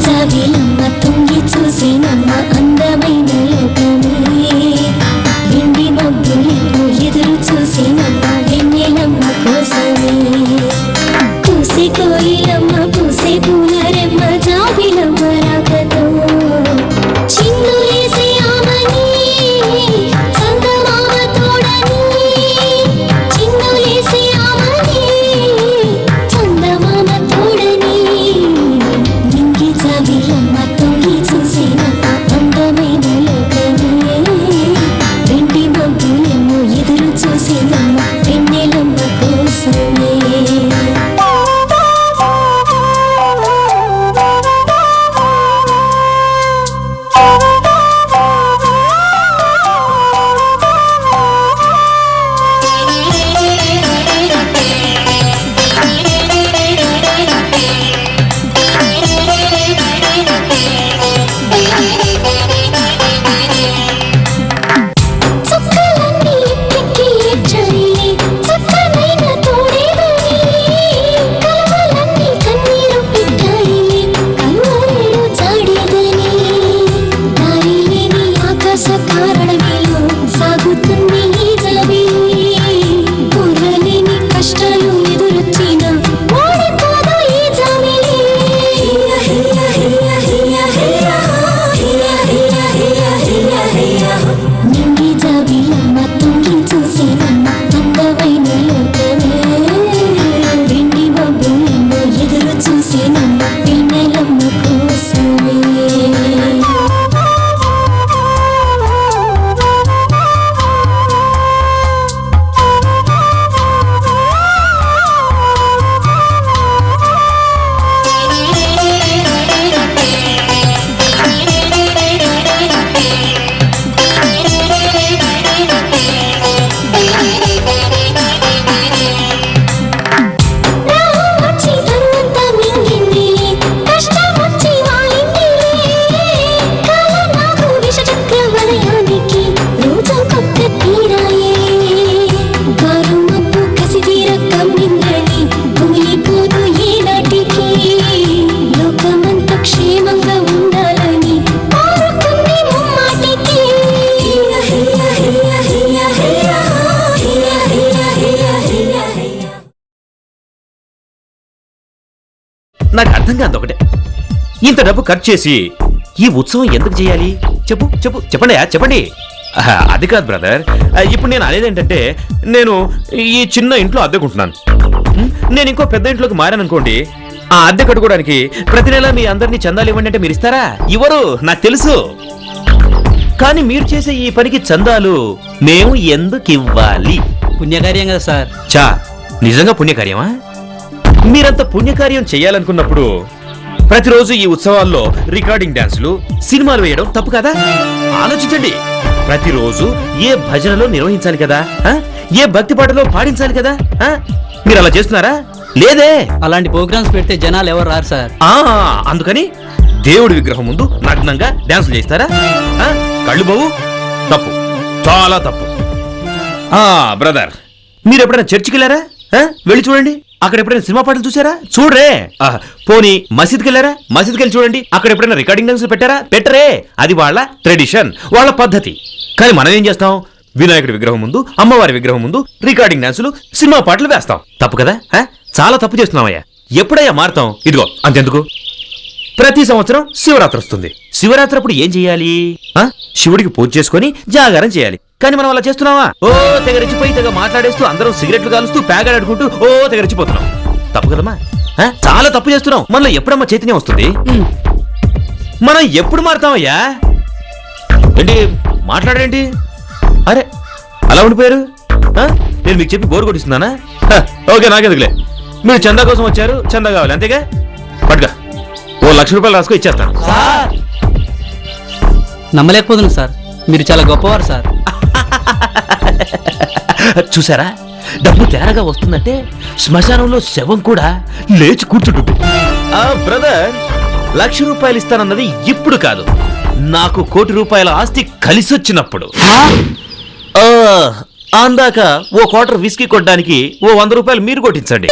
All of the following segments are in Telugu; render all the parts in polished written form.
జాబిలమ్మ తొంగి చూసినమ్మ అందమైన లోకమే ఎండి మబ్బులను ఎదురు చూసినమ్మ వెన్నెలమ్మ కోసమే పూసే కోయిలమ్మ పూసే పూలరెమ్మ జాబిలమ్మ రాకతో చిందులేసే ఆమని చందమామ తోడని చిందులేసే ఆమని చందమామ తోడని జాబిలమ్మ తొంగి చూసినమ్మ అందమైన లోకమే వెండి మబ్బులను ఎదురు చూసినమ్మ వెన్నెలమ్మ కోసమే నాకు అర్థం కాదు ఒకటే, ఇంత డబ్బు ఖర్చు చేసి ఈ ఉత్సవం ఎందుకు చేయాలి? చెప్పండి. అది కాదు బ్రదర్, ఇప్పుడు నేను అనేది ఏంటంటే, నేను ఈ చిన్న ఇంట్లో అద్దెకుంటున్నాను. నేను ఇంకో పెద్ద ఇంట్లోకి మారాననుకోండి, ఆ అద్దె కట్టుకోవడానికి ప్రతి నెల మీ అందరినీ చందాలు ఇవ్వండి అంటే మీరు ఇస్తారా? ఇవ్వరు, నాకు తెలుసు. కానీ మీరు చేసే ఈ పనికి చందాలు మేము ఎందుకు ఇవ్వాలి? పుణ్యకార్యం కదా సార్. నిజంగా పుణ్యకార్యమా? మీరంత పుణ్యకార్యం చేయాలనుకున్నప్పుడు ప్రతిరోజు ఈ ఉత్సవాల్లో రికార్డింగ్ డాన్సులు, సినిమాలు వేయడం తప్పు కదా? ఆలోచించండి. ప్రతిరోజు ఏ భజనలో నిర్వహించాలి కదా, ఏ భక్తి పాటలో పాడించాలి కదా. మీరు అలా చేస్తున్నారా? లేదే. అలాంటి ప్రోగ్రామ్స్ పెడితే జనాలు ఎవరు రారు సార్. అందుకని దేవుడి విగ్రహం ముందు నగ్నంగా డాన్సులు చేస్తారా? కళ్ళు బావు, తప్పు, చాలా తప్పు. బ్రదర్, మీరు ఎప్పుడైనా చర్చికి వెళ్ళారా? వెళ్ళి చూడండి, అక్కడ ఎప్పుడైనా సినిమా పాటలు చూసారా? చూడరే. పోనీ మసీద్కి వెళ్ళారా? మసీద్కి వెళ్ళి చూడండి, అక్కడ ఎప్పుడైనా రికార్డింగ్ డాన్స్ పెట్టారా? పెట్టరే. అది వాళ్ళ ట్రెడిషన్, వాళ్ళ పద్ధతి. కానీ మనం ఏం చేస్తాం? వినాయకుడి విగ్రహం ముందు, అమ్మవారి విగ్రహం ముందు రికార్డింగ్ డాన్సులు, సినిమా పాటలు వేస్తాం. తప్పు కదా? చాలా తప్పు చేస్తున్నామయ్యా. ఎప్పుడయ్యా మారుతాం? ఇదిగో అంతెందుకు, ప్రతి సంవత్సరం శివరాత్రి వస్తుంది. శివరాత్రి అప్పుడు ఏం చెయ్యాలి? శివుడికి పూజ చేసుకుని జాగారం చేయాలి. కానీ మనం అలా చేస్తున్నావా? తెగరిచిపోయి తెగ మాట్లాడేస్తూ అందరం సిగరెట్లు కాలుస్తూ పేగాడుకుంటూ తెగరిచిపోతున్నాం. తప్పు కదమ్మా, చాలా తప్పు చేస్తున్నాం. మనలో ఎప్పుడమ్మా చైతన్యం వస్తుంది? మనం ఎప్పుడు మారుతామయ్యా? ఏంటి మాట్లాడేంటి? అరే అలా ఉండిపోయారు. నేను మీకు చెప్పి బోరు కొట్టిస్తున్నానా? ఓకే, నాకెందుకులే. మీరు చందా కోసం వచ్చారు, చందా కావాలి అంతేగా. పట్టుగా ₹1,00,000 రాసుకో, ఇచ్చేస్తాను. నమ్మలేకపోతున్నాను సార్, మీరు చాలా గొప్పవారు సార్. చూసారా, డబ్బు తేరగా వస్తుందంటే శ్మశానంలో శవం కూడా లేచి కూర్చుంటుంది. బ్రదర్, 1,00,000 ఇస్తానన్నది ఇప్పుడు కాదు, నాకు 1,00,00,000 రూపాయల ఆస్తి కలిసొచ్చినప్పుడు. అందాక ఓ క్వార్టర్ విస్కీ కొట్టడానికి ఓ 100 రూపాయలు మీరు కొట్టించండి.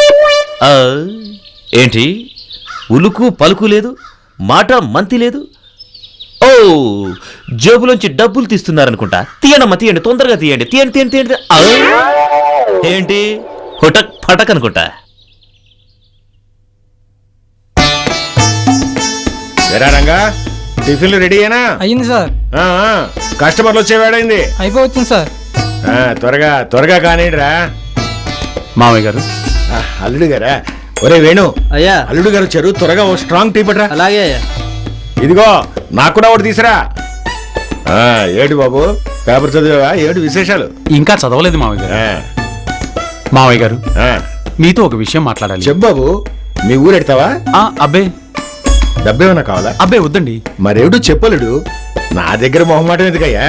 ఆ, ఏంటి ఉలుకు పలుకు లేదు, మాట మంతి లేదు. ఓ, జేబులోంచి డబ్బులు తీస్తున్నారనుకుంటా. తీయండమ్మా, తీయండి, తొందరగా తీయండి, తీయండి తీయండి తీయండి. ఆ, ఏంటి హుటక్ ఫటక్ అనుకుంటా. రంగా, టిఫిన్లు రెడీ అయినా? అయ్యింది సార్. కస్టమర్లు వచ్చేవాడైంది. అయిపోవచ్చింది సార్. త్వరగా త్వరగా కానిరా. మామయ్య గారు. అల్లుడు గారా? ఒరే వేణు, అయ్యా. అల్లుడు గారు వచ్చారు, త్వరగా ఓ స్ట్రాంగ్ టీ పట్రా. అలాగే అయ్యా. ఇదిగో నాకు కూడా ఒకటి తీసురా. ఏడు బాబు, పేపర్ చదివా? ఏడు విశేషాలు? ఇంకా చదవలేదు మావయ్య గారు. మావయ్య గారు, మీతో ఒక విషయం మాట్లాడాలి. చెప్పు బాబు, మీ ఊరు ఎడతావా? అబ్బే, డబ్బేమన్నా కావాలా? అబ్బే వద్దండి. మరేమిటో చెప్పలుడు, నా దగ్గర మొహమాటం ఎందుకయ్యా?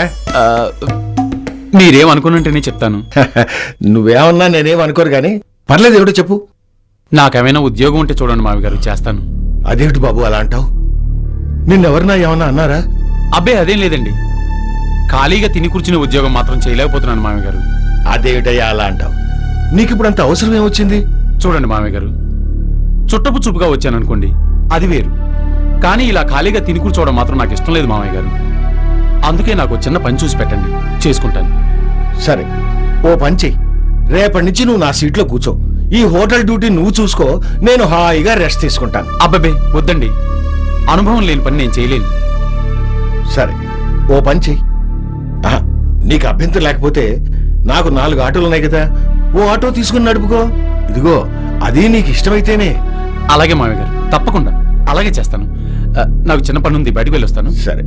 మీరేమనుకున్నట్టే చెప్తాను. నువ్వేమన్నా నేనేం అనుకోరు గాని పర్లేదు, ఏమిటో చెప్పు. నాకేమైనా ఉద్యోగం ఉంటే చూడండి మావయ్య గారు, చేస్తాను. అదేమిటి బాబు అలా అంటావు? నిన్నెవరన్నా ఏమన్నా అన్నారా? అబ్బే అదేం లేదండి, ఖాళీగా తిని కూర్చునే ఉద్యోగం మాత్రం చేయలేకపోతున్నాను మావయ్య గారు. అదేమిటయ్యా అలా అంటావు? నీకిప్పుడు అంత అవసరం ఏమొచ్చింది? చూడండి మావయ్య గారు, చుట్టపు చూపుగా వచ్చాననుకోండి, అది వేరు. కానీ ఇలా ఖాళీగా తిని కూర్చోవడం మాత్రం నాకు ఇష్టం లేదు మావయ్య గారు. అందుకే నాకు చిన్న పని చూసి పెట్టండి, చేసుకుంటాను. సరే, ఓ పని చెయ్యి. రేపటి నుంచి నువ్వు నా సీట్లో కూర్చో. ఈ హోటల్ డ్యూటీ నువ్వు చూసుకో, నేను హాయిగా రెస్ట్ తీసుకుంటాను. అబ్బబ్బే వద్దండి, అనుభవం లేని పని నేను చేయలేను. సరే, ఓ పని చెయ్యి. నీకు అభ్యంతరం లేకపోతే నాకు 4 ఆటోలు ఉన్నాయి కదా, ఓ ఆటో తీసుకుని నడుపుకో. ఇదిగో, అది నీకు ఇష్టమైతేనే. అలాగే మావయ్య గారు, తప్పకుండా అలాగే చేస్తాను. నాకు చిన్న పని ఉంది, బయటకు వెళ్ళొస్తాను. సరే.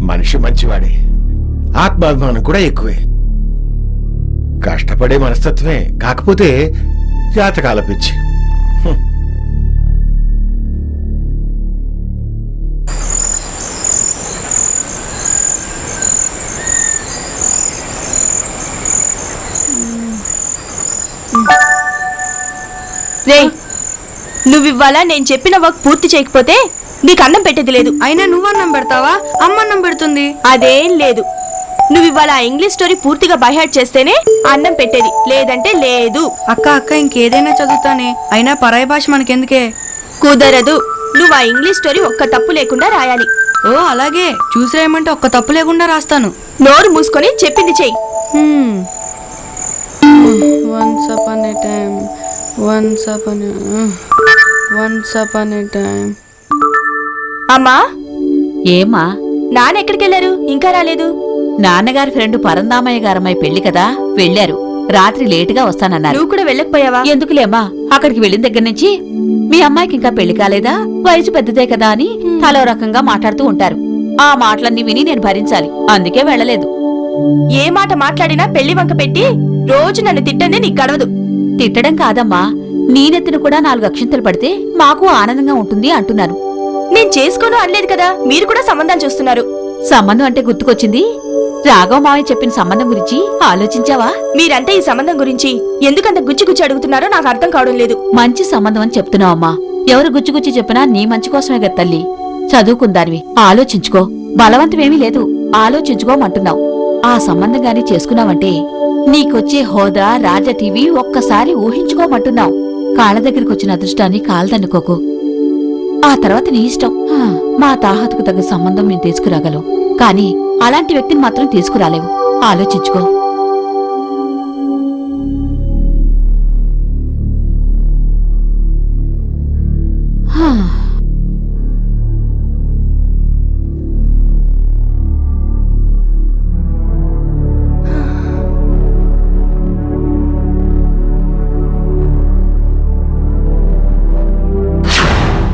మనిషి మంచివాడే, ఆత్మాభిమానం కూడా ఎక్కువే, కష్టపడే మనస్తత్వమే, కాకపోతే జాతకాల పిచ్చి. రే, నువ్వివ్వాలా నేను చెప్పిన వర్క్ పూర్తి చేయకపోతే నీకు అన్నం పెట్టేది లేదు. అయినా నువ్వు అన్నం పెడతావా? అమ్మ అన్నం పెడుతుంది. అదేం లేదు, నువ్వివ్వాల ఆ ఇంగ్లీష్ స్టోరీ పూర్తిగా బైహార్ట్ చేస్తేనే అన్నం పెట్టేది, లేదంటే లేదు. అక్క ఇంకేదైనా చదువుతానే, అయినా పరాయి భాష మనకెందుకే? కుదరదు, నువ్వు ఆ ఇంగ్లీష్ స్టోరీ ఒక్క తప్పు లేకుండా రాయాలి. ఓ అలాగే, చూసి రాయమంటే ఒక్క తప్పు లేకుండా రాస్తాను. నోరు మూసుకొని చెప్పింది చెయ్యి. అమ్మా, ఏమా నాన్న ఎక్కడికి వెళ్ళారు? ఇంకా రాలేదు. నాన్నగారి ఫ్రెండ్ పరందామయ్య గారమ్మాయి పెళ్లి కదా, వెళ్లారు. రాత్రి లేటుగా వస్తానన్నారు. నువ్వు కూడా వెళ్ళకపోయావా? ఎందుకులేమ్మా, అక్కడికి వెళ్ళిన దగ్గర నుంచి మీ అమ్మాయికి ఇంకా పెళ్లి కాలేదా, వయసు పెద్దదే కదా అని తలో రకంగా మాట్లాడుతూ ఉంటారు. ఆ మాటలన్నీ విని నేను భరించాలి, అందుకే వెళ్ళలేదు. ఏ మాట మాట్లాడినా పెళ్లి వంక పెట్టి రోజు నన్ను తిట్టండి, నీకు గడవదు. తిట్టడం కాదమ్మా, నీనెత్తిన కూడా 4 అక్షింతలు పడితే మాకు ఆనందంగా ఉంటుంది అంటున్నాను. నేను చేసుకోను అనలేదు కదా, మీరు కూడా సంబంధాలు చూస్తున్నారు. సంబంధం అంటే గుర్తుకొచ్చింది, రాఘవ మావయ్య చెప్పిన సంబంధం గురించి ఆలోచించావా? మీరంటే ఈ సంబంధం గురించి ఎందుకంత గుచ్చి గుచ్చి అడుగుతున్నారో నాకు అర్థం కావడం లేదు. మంచి సంబంధం అని చెప్తున్నావమ్మా, ఎవరు గుచ్చి చెప్పినా నీ మంచి కోసమే కదా తల్లి. చదువుకుందానివి, ఆలోచించుకో. బలవంతమేమీ లేదు, ఆలోచించుకోమంటున్నావు. ఆ సంబంధం గాని చేసుకున్నావంటే నీకొచ్చే హోదా, రాజ టీవీ ఒక్కసారి ఊహించుకోమంటున్నావు. కాళ్ళ దగ్గరికి వచ్చిన అదృష్టాన్ని కాళ్ళదన్నుకోకు. ఆ తర్వాత నీ ఇష్టం. మా తాహతుకు తగ్గ సంబంధం నేను తీసుకురాగలవు, కానీ అలాంటి వ్యక్తిని మాత్రం తీసుకురాలేవు. ఆలోచించుకో.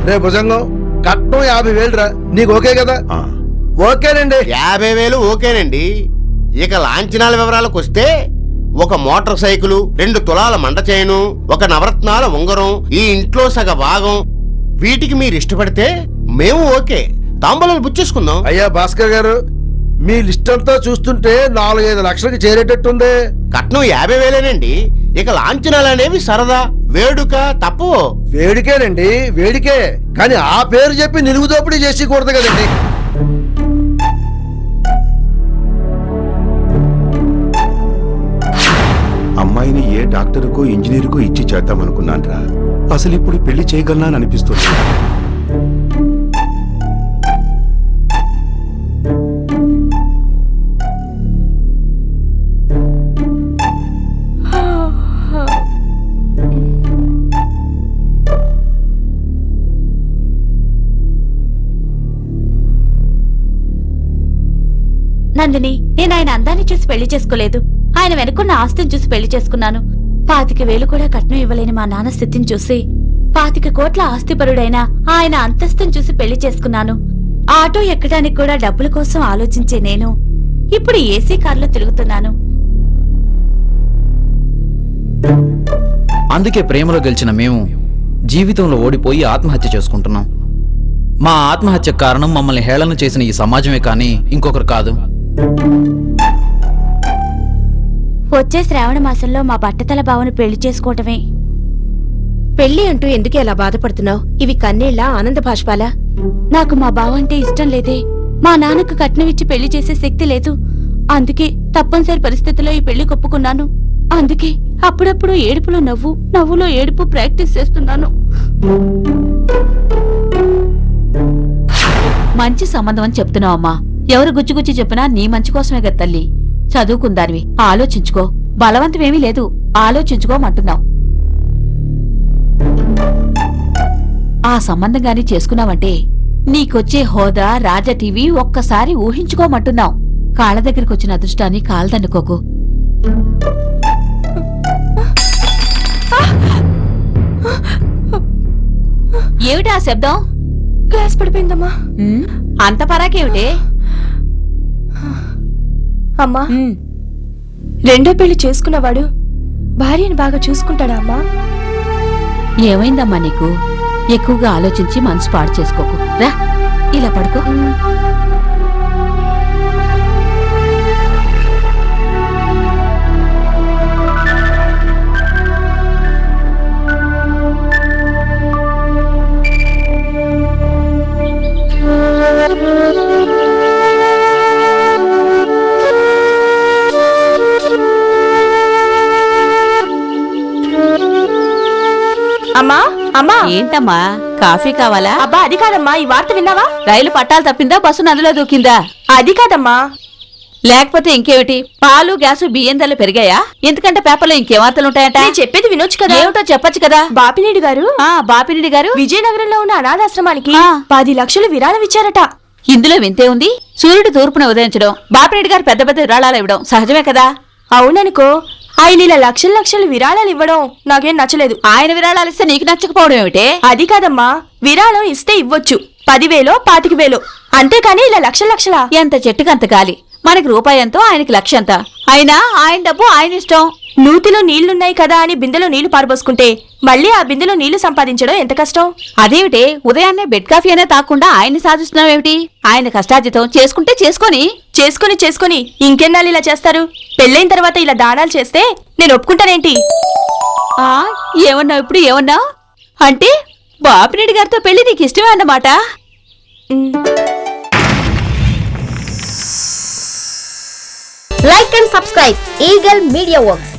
రే భుజంగం, కట్నం 50,000 రా, నీకు ఓకే కదా? ఓకేనండి. 50,000 ఓకేనండి. ఇక లాంఛనాల వివరాలకు వస్తే, ఒక మోటార్ సైకిల్, 2 తులాల మండ చైను, ఒక నవరత్నాల ఉంగరం, ఈ ఇంట్లో సగ భాగం, వీటికి మీరు ఇష్టపడితే మేము ఓకే, తాంబూలాలు బుచ్చేసుకుందాం. అయ్యా భాస్కర్ గారు, మీ లిస్ట్ అంతా చూస్తుంటే 4-5 లక్షలకి చేరేటట్టుంది. కట్నం 50,000నండి. ఇక లాంఛనాలు అనేవి సరదా, వేడుక తప్పు. వేడికేనండి, వేడికే. కానీ ఆ పేరు చెప్పి నిలువు దోపిడీ చేసేకూడదు కదండి. అమ్మాయిని ఏ డాక్టరుకో ఇంజనీరుకో ఇచ్చి చేద్దామనుకున్నాన్రా. అసలు ఇప్పుడు పెళ్లి చేయగలనా అనిపిస్తుంది. నందిని, నేను ఆయన అందాన్ని చూసి పెళ్లి చేసుకోలేదు. ఆయన వెనుకున్న ఆస్తిని చూసి పెళ్లి చేసుకున్నాను. 25,000 కూడా కట్నం ఇవ్వలేని మా నాన్న స్థితిని చూసి 25 కోట్ల ఆస్తిపరుడైన ఆయన అంతస్తుని చూసి పెళ్లి చేసుకున్నాను. ఆటో ఎక్కడానికి కూడా డబ్బుల కోసం ఆలోచించే నేను ఇప్పుడు ఏసీ కారులో తిరుగుతున్నాను. అందుకే ప్రేమలో గెలిచిన మేము జీవితంలో ఓడిపోయి ఆత్మహత్య చేసుకుంటున్నాం. మా ఆత్మహత్య కారణం మమ్మల్ని హేళన చేసిన ఈ సమాజమే కానీ ఇంకొకరు కాదు. వచ్చే శ్రావణ మాసంలో మా బట్టతల బావను పెళ్లి చేసుకోవటమే. పెళ్లి అంటూ ఎందుకు ఎలా బాధపడుతున్నావు? ఇవి కన్నీళ్ళ ఆనంద భాష్పాలా? నాకు మా బావ అంటే ఇష్టం లేదే. మా నాన్నకు కట్నం ఇచ్చి పెళ్లి చేసే శక్తి లేదు. అందుకే తప్పనిసరి పరిస్థితుల్లో ఈ పెళ్లి కొప్పుకున్నాను. అందుకే అప్పుడప్పుడు ఏడుపులో నవ్వు, నవ్వులో ఏడుపు ప్రాక్టీస్ చేస్తున్నాను. మంచి సంబంధం అని చెప్తున్నావు అమ్మా. ఎవరు గుచ్చి చెప్పినా నీ మంచి కోసమే కదా తల్లి. చదువుకుందానివి, ఆలోచించుకో. బలవంతమేమీ లేదు, ఆలోచించుకోమంటున్నావు. ఆ సంబంధం గాని చేసుకున్నావంటే నీకొచ్చే హోదా, రాజా టీవీ ఒక్కసారి ఊహించుకోమంటున్నావు. కాళ్ళ దగ్గరికి వచ్చిన అదృష్టాన్ని కాళ్ళదన్నుకోకు. ఏమిటి ఆ శబ్దం? గ్లాస్ పడిపోయిందమ్మా. అంత పరాకేమిటే? అమ్మా, రెండో పెళ్లి చేసుకున్నవాడు భార్యని బాగా చూసుకుంటాడా అమ్మా? ఏమైందమ్మా నీకు? ఎక్కువగా ఆలోచించి మనసు పాడు చేసుకోకు. రా, ఇలా పడుకో. అమ్మా, అమ్మా. ఏంటమ్మా, కాఫీ కావాలా? అబ్బా అది కాదమ్మా, ఈ వార్త విన్నావా? రైలు పట్టాలు తప్పిందా, బస్సు నదిలో దూకిందా? అది కాదమ్మా. లేకపోతే ఇంకేమిటి? పాలు, గ్యాసు, బియ్యం ధరలు పెరిగాయా? ఎందుకంటే పేపర్లో ఇంకేం వార్తలుంటాయట? నేను చెప్పేది వినొచ్చు కదా. ఏమిటో చెప్పొచ్చు కదా. బాపినేడు గారు బాపిరెడ్డి గారు విజయనగరంలో ఉన్న అనాథాశ్రమానికి ఆ. 10 లక్షలు విరాళం ఇచ్చారట. ఇందులో వింతే ఉంది. సూర్యుడు తూర్పున ఉదయించడం, బాపిరెడ్డి గారు పెద్ద పెద్ద విరాళాలు ఇవ్వడం సహజమే కదా. అవుననుకో. ఆయన ఇలా లక్షలు విరాళాలు ఇవ్వడం నాకేం నచ్చలేదు. ఆయన విరాళాలు ఇస్తే నీకు నచ్చకపోవడం ఏమిటే? అది కాదమ్మా, విరాళం ఇస్తే ఇవ్వొచ్చు. 10,000 25,000, అంతేకాని ఇలా లక్షలా? ఎంత చెట్టుకు అంత గాలి. మనకి రూపాయి ఎంతో, ఆయనకి లక్ష ఎంత. అయినా ఆయన డబ్బు ఆయన ఇష్టం. నూతిలో నీళ్లున్నాయి కదా అని బిందెలో నీళ్లు పారబోసుకుంటే మళ్ళీ ఆ బిందెలో నీళ్లు సంపాదించడం ఎంత కష్టం. అదేమిటే, ఉదయాన్నే బెడ్ కాఫీ అనే తాకుండా ఆయన్ని సాధిస్తున్నావేమిటి? ఆయన కష్టార్జితం చేసుకుంటే చేసుకొని ఇంకెన్నాళ్ళు ఇలా చేస్తారు? పెళ్ళైన తర్వాత ఇలా దానాలు చేస్తే నేను ఒప్పుకుంటానేంటి? ఏమన్నావు ఇప్పుడు? ఏమన్నావు అంటే బాపిరెడ్డి గారితో పెళ్లి నీకు ఇష్టమే అన్నమాట? Like and subscribe Eagle Media Works.